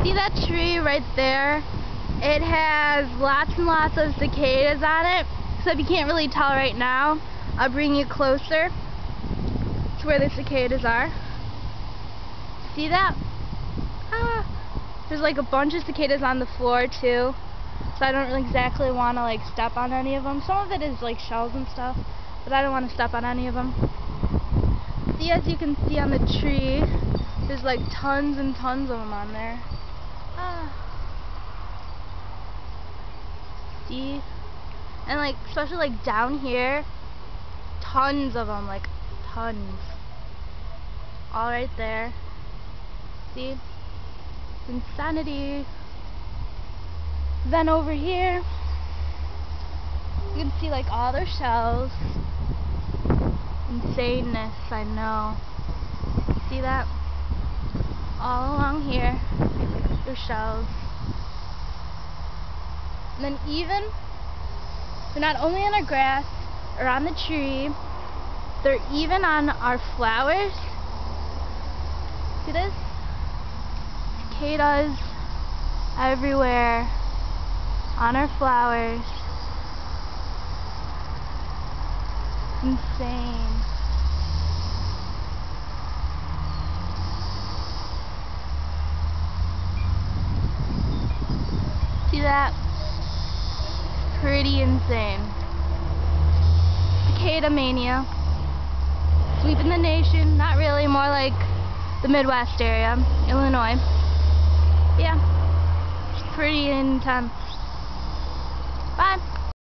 See that tree right there? It has lots and lots of cicadas on it. So if you can't really tell right now, I'll bring you closer to where the cicadas are. See that? There's like a bunch of cicadas on the floor too. So I don't really exactly want to like step on any of them. Some of it is like shells and stuff, but I don't want to step on any of them. See, as you can see on the tree, there's like tons and tons of them on there. See? And like, especially like down here, tons of them, like tons. All right there. See? It's insanity. Then over here, you can see like all their shells. Insaneness, I know. See that? All along here, their shells. And then even, they're not only on our grass or on the tree, they're even on our flowers. See this? Cicadas everywhere on our flowers. Insane. See that? Pretty insane. Cicada mania. Sweeping the nation. Not really, more like the Midwest area, Illinois. Yeah. It's pretty intense. Bye.